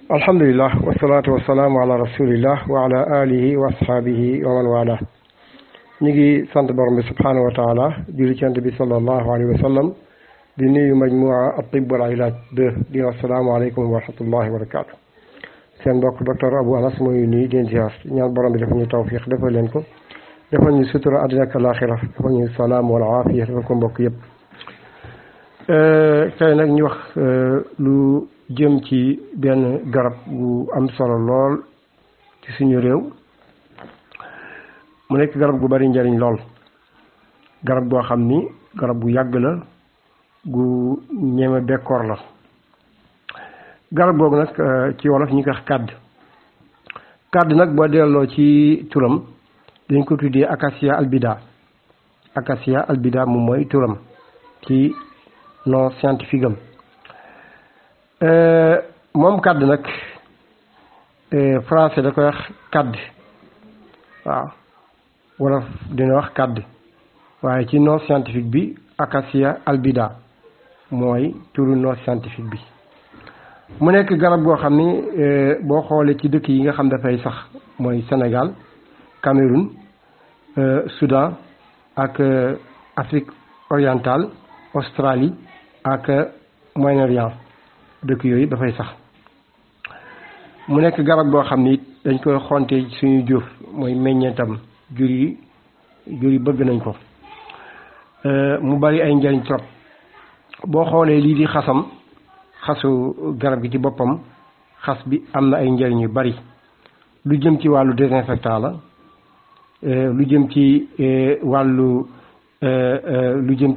alhamdulillah wasalaatu wasalaamu ala rasulillah wa ala alihi wa ashabihi wa man wala ñu ngi sant borom bi subhanahu wa taala julli ci Yonent bi sallallahu alayhi wa sallam di nuyu majmua at-tibb wal ilaaj 2 di assalaamu aleykum wa rahmatullahi wa barakatu seen mbokk docteur Abou Anas mooy nuyu di ziar ñaan borom bi dafa ñu tawfiq defal leen ko defal ñu sutura àddina ak alaaxira defal ñu salaam wal aafiya defal ko mbokk yëpp tey nag ñu wax lu jëm ci benn garab gu am solo lool ci suñu réew mu nekk garab gu bari njariñ lool garab goo xam ni garab gu yàgg la gu ñeme bekkoor la garab googu nag ci wolof ñu ko wax kàdd nag boo delloo ci turam dañ ko tuddee acacia albida moom mooy turam ci nom scientifique am moom kàdd nag français da koy wax kàdd waaw wolof dina wax kàdd waaye ci nom scientifique bi acacia albida mooy turu nom scientifique bi mu nekk garab goo xam ni boo xoolee ci dëkk yi nga xam dafay sax mooy Sénégal Cameroun Soudan ak Afrique orientale Australie ak Moyen-Orient dëkk yooyu dafay sax mu nekk garab goo xam ni dañ koy xonte suñu jur mooy meññeentam jur yi bëgg nañ ko mu bari ay njariñ trop boo xoolee lii di xasu garab gi ci boppam xas bi am na ay njariñ yu bari lu jëm ci wàllu désinfectant la lu jëm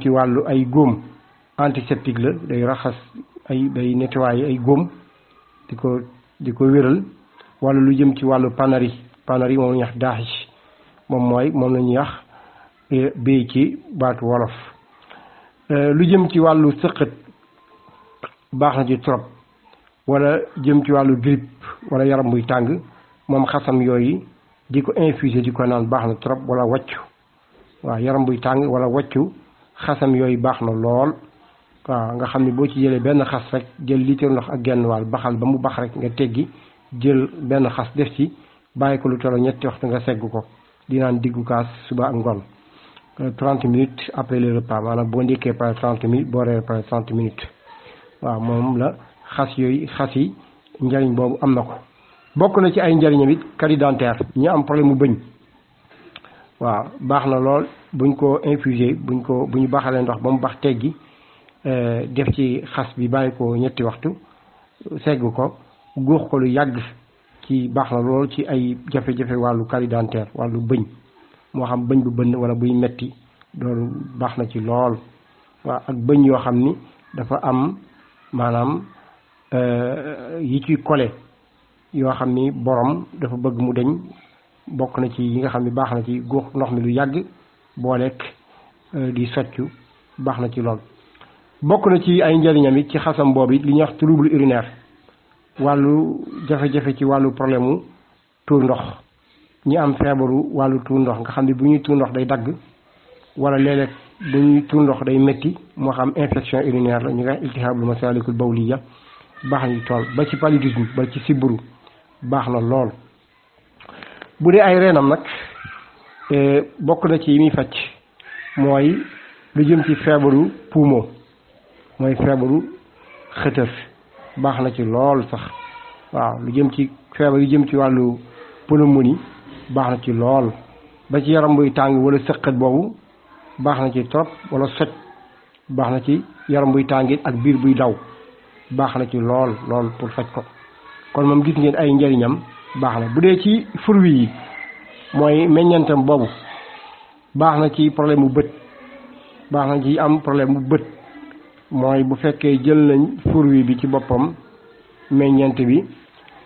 ci wàllu ay góom antiseptique la day raxas day nettoyer ay góom di ko wéral wala lu jëm ci wàllu panari moom la ñuy wax daaxis moom la ñuy wax béy ci baatu wolof lu jëm ci wàllu sëqët baax na ci trop wala jëm ci wàllu grippe wala yaram buy tàng moom xasam yooyu di ko infuser di ko naan baax na trop wala wàccu waaw yaram buy tàng wala wàccu xasam yooyu baax na lool waaw nga xam ne boo ci jëlee benn xas rek jël litre ndox ak genn wàll baxal ba mu bax rek nga teggi jël benn xas def ci bàyyi ko lu tollu 3 waxtu nga segg ko di naan diggu kaas suba ak ngoon 30 minutes après le repas maanaam boo ndékkee pare 30 minutes boo reer pare 30 minutes waaw moom la xas yi njariñ boobu am na ko bokk na ci ay njariñam it carie dentaire ñu am problème mu bëñ waaw baax na lool buñ ko infusé bu ñu baxalee ndox ba mu bax teggi def ci xas bi bàyyi ko 3 waxtu segg ko góox ko lu yàgg ci baax na lool ci ay jafe-jafe wàllu carie dentaire wàllu bëñ moo xam bëñ bu bënn wala buy metti loolu baax na ci lool waaw ak bëñ yoo xam ni dafa am maanaam yi ciy kole yoo xam ni borom dafa bëgg mu deñ bokk na ci yi nga xam ni baax na ci góox ndox mi lu yàgg boo lekk di soccu baax na ci lool bokk na ci ay njëriñam it ci xasam boobu it li ñuy wax trouble urinaire wàllu jafe-jafe ci wàllu problème mu tuur ndox ñi am feebaru wàllu tuur ndox nga xam ne bu ñuy tuur ndox day dagg wala léeg-léeg bu ñuy tuur ndox day métti moo xam infection urinaire la ñu nga iltihaabul masaalikul bawliya baax na ci tool ba ci paludisme ba ci sibbiru baax na lool bu dee ay reenam nag bokk na ci yi muy faj mooy lu jëm ci feebaru poumon mooy feebaru xëtër baax na ci lool sax waaw lu jëm ci feebar yu jëm ci wàllu pneumonie baax na ci lool ba ci yaram buy tàng wala sëqët boobu baax na ci trop wala soj baax na ci yaram buy tàng ak biir buy daw baax na ci lool pour faj ko kon moom gis ngeen ay njariñam baax na bu dee ci fruit yi mooy meññantam boobu baax na ci problème mu bët baax na ci am problème mu bët mooy bu fekkee jël nañ fruit bi ci boppam meññent bi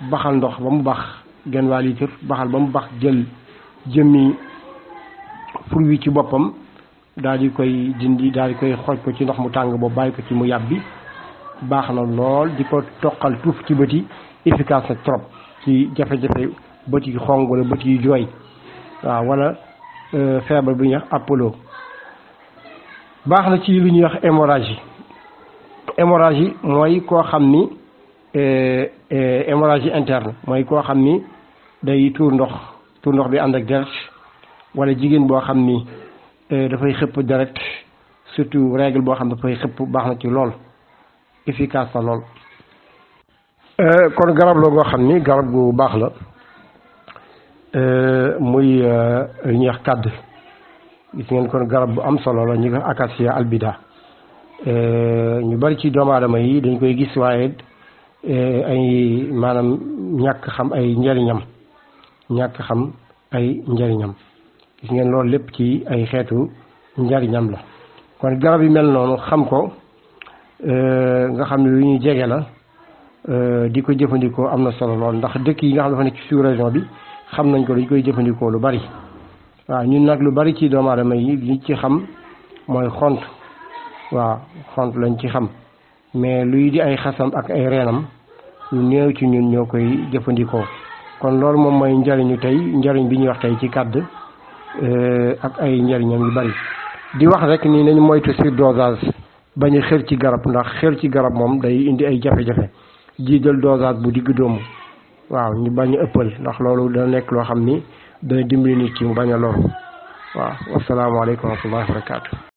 baxal ndox ba mu bax genn waa litre baxal ba mu bax jël jëmmi fruit bi ci boppam daal di koy dindi daal di koy xooj ko ci ndox mu tàng boobu bàyyi ko ci mu yàbbi baax na lool di ko toqal tuuf ci bët yi efficace na trop ci jafe-jafe bët yi xong wala bët yi jooy waaw wala feebar bu ñuy wax Apollo baax na ci lu ñuy wax hémorragie mooy koo xam ni hémorragie interne mooy koo xam ni day tuur ndox bi ànd ak deret wala jigéen boo xam ni dafay xëpp deret surtout règle boo xam ne dafay xëpp baax na ci lool efficace na lool. kon garab la goo xam ni garab gu baax la muy li ñuy wax kàdd gis ngeen kon garab bu am solo la ñu ko Acacia albida ñu bari ci doomu aadama yi dañ koy gis waaye ay maanaam ñàkk xam ay njëriñam gis ngeen loolu lépp ci ay xeetu njëriñam la kon garab yi mel noonu xam ko nga xam ne lu ñuy jege la di ko jëfandikoo am na solo lool ndax dëkk yi nga xam dafa nekk ci sous-région bi xam nañ ko dañ koy jëfandikoo lu bari waaw ñun nag lu bari ci doomu aadama yi li ci xam mooy xont lañ ci xam mais luy di ay xasam ak ay reenam lu néew ci ñun ñoo koy jëfandikoo kon loolu moom mooy njariñ bi ñuy wax tey ci kàdd ak ay njariñam yu bari di wax rek ni nañu moytu surdosage bañ a xër ci garab ndax xër ci garab moom day indi ay jafe-jafe jiital dosage bu digg doomu waaw ñu bañ a ëppal ndax loolu dana nekk loo xam ni dana dimbali nit ki mu bañ a loru waaw wasalaamaaleykum wa rahmatullahi wa barakaatu